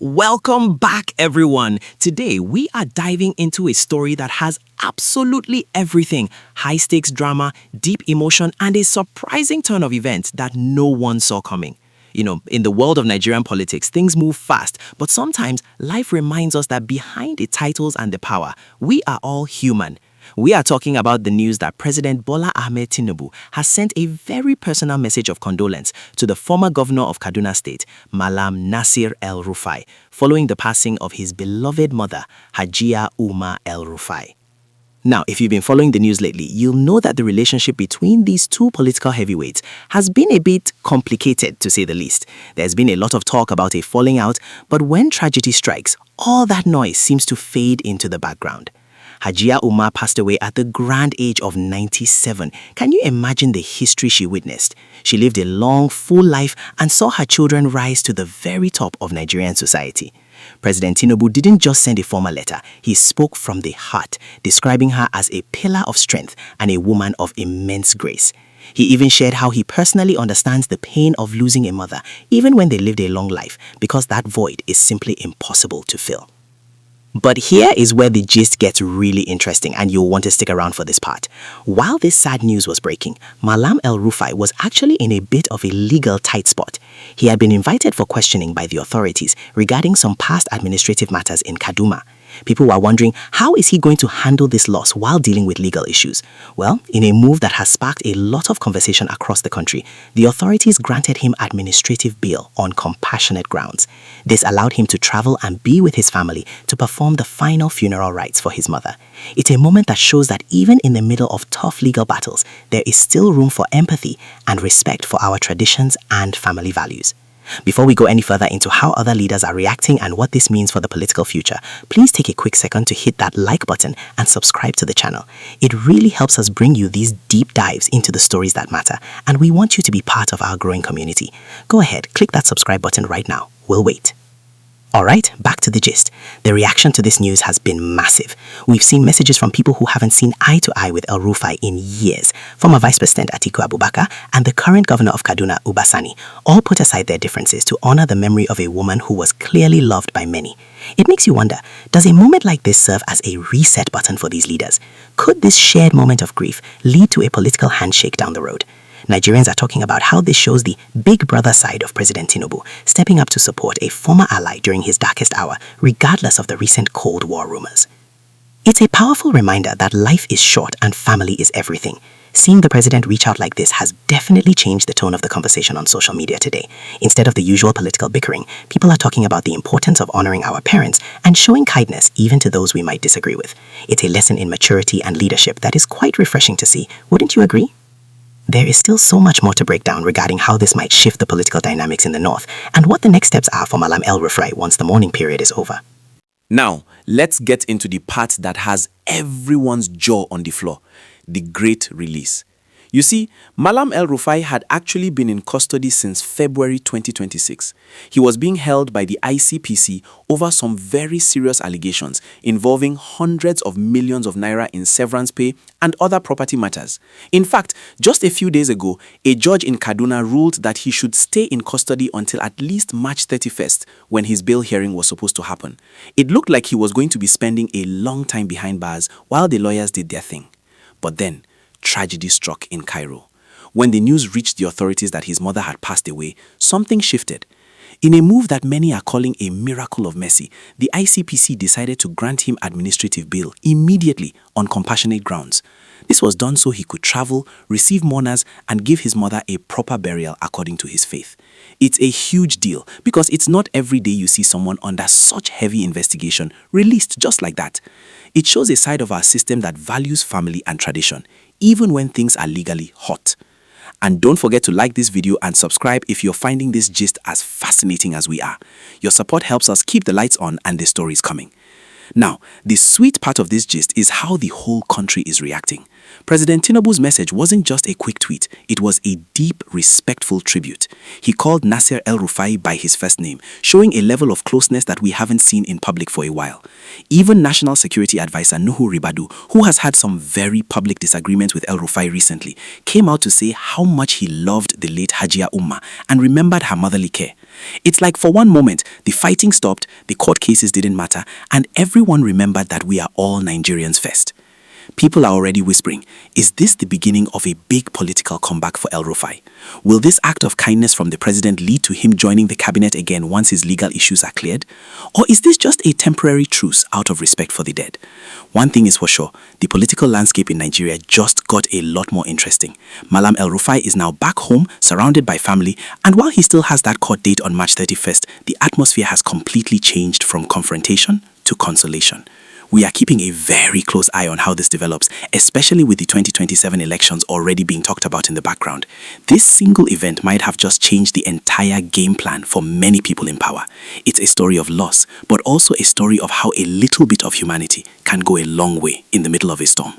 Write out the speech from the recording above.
Welcome back, everyone. Today, we are diving into a story that has absolutely everything: high-stakes drama, deep emotion, and a surprising turn of events that no one saw coming. In the world of Nigerian politics, things move fast, but sometimes life reminds us that behind the titles and the power, we are all human. We are talking about the news that President Bola Ahmed Tinubu has sent a very personal message of condolence to the former governor of Kaduna State, Mallam Nasir El-Rufai, following the passing of his beloved mother, Hajiya Umma El-Rufai. Now, if you've been following the news lately, you'll know that the relationship between these two political heavyweights has been a bit complicated, to say the least. There's been a lot of talk about a falling out, but when tragedy strikes, all that noise seems to fade into the background. Hajiya Umma passed away at the grand age of 97. Can you imagine the history she witnessed? She lived a long, full life and saw her children rise to the very top of Nigerian society. President Tinubu didn't just send a formal letter, he spoke from the heart, describing her as a pillar of strength and a woman of immense grace. He even shared how he personally understands the pain of losing a mother, even when they lived a long life, because that void is simply impossible to fill. But here is where the gist gets really interesting, and you'll want to stick around for this part. While this sad news was breaking, Mallam El-Rufai was actually in a bit of a legal tight spot. He had been invited for questioning by the authorities regarding some past administrative matters in Kaduna. People were wondering, how is he going to handle this loss while dealing with legal issues? Well, in a move that has sparked a lot of conversation across the country, the authorities granted him administrative bail on compassionate grounds. This allowed him to travel and be with his family to perform the final funeral rites for his mother. It's a moment that shows that even in the middle of tough legal battles, there is still room for empathy and respect for our traditions and family values. Before we go any further into how other leaders are reacting and what this means for the political future, please take a quick second to hit that like button and subscribe to the channel. It really helps us bring you these deep dives into the stories that matter, and we want you to be part of our growing community. Go ahead, click that subscribe button right now. We'll wait. Alright, back to the gist. The reaction to this news has been massive. We've seen messages from people who haven't seen eye to eye with El-Rufai in years. Former Vice President Atiku Abubakar and the current governor of Kaduna, Ubasani, all put aside their differences to honor the memory of a woman who was clearly loved by many. It makes you wonder, does a moment like this serve as a reset button for these leaders? Could this shared moment of grief lead to a political handshake down the road? Nigerians are talking about how this shows the big brother side of President Tinubu, stepping up to support a former ally during his darkest hour, regardless of the recent Cold War rumors. It's a powerful reminder that life is short and family is everything. Seeing the president reach out like this has definitely changed the tone of the conversation on social media today. Instead of the usual political bickering, people are talking about the importance of honoring our parents and showing kindness even to those we might disagree with. It's a lesson in maturity and leadership that is quite refreshing to see. Wouldn't you agree? There is still so much more to break down regarding how this might shift the political dynamics in the north and what the next steps are for Mallam El-Rufai once the mourning period is over. Now, let's get into the part that has everyone's jaw on the floor: the great release. You see, Mallam El-Rufai had actually been in custody since February 2026. He was being held by the ICPC over some very serious allegations involving hundreds of millions of naira in severance pay and other property matters. In fact, just a few days ago, a judge in Kaduna ruled that he should stay in custody until at least March 31st, when his bail hearing was supposed to happen. It looked like he was going to be spending a long time behind bars while the lawyers did their thing. But then, tragedy struck in Cairo. When the news reached the authorities that his mother had passed away, something shifted. In a move that many are calling a miracle of mercy, the ICPC decided to grant him administrative bail immediately on compassionate grounds. This was done so he could travel, receive mourners, and give his mother a proper burial according to his faith. It's a huge deal because it's not every day you see someone under such heavy investigation released just like that. It shows a side of our system that values family and tradition, even when things are legally hot. And don't forget to like this video and subscribe if you're finding this gist as fascinating as we are. Your support helps us keep the lights on and the stories coming. Now, the sweet part of this gist is how the whole country is reacting. President Tinubu's message wasn't just a quick tweet, it was a deep, respectful tribute. He called Nasir El-Rufai by his first name, showing a level of closeness that we haven't seen in public for a while. Even National Security Advisor Nuhu Ribadu, who has had some very public disagreements with El-Rufai recently, came out to say how much he loved the late Hajiya Umma and remembered her motherly care. It's like for one moment, the fighting stopped, the court cases didn't matter, and everyone remembered that we are all Nigerians first. People are already whispering, is this the beginning of a big political comeback for El-Rufai? Will this act of kindness from the president lead to him joining the cabinet again once his legal issues are cleared? Or is this just a temporary truce out of respect for the dead? One thing is for sure, the political landscape in Nigeria just got a lot more interesting. Mallam El-Rufai is now back home, surrounded by family, and while he still has that court date on March 31st, the atmosphere has completely changed from confrontation to consolation. We are keeping a very close eye on how this develops, especially with the 2027 elections already being talked about in the background. This single event might have just changed the entire game plan for many people in power. It's a story of loss, but also a story of how a little bit of humanity can go a long way in the middle of a storm.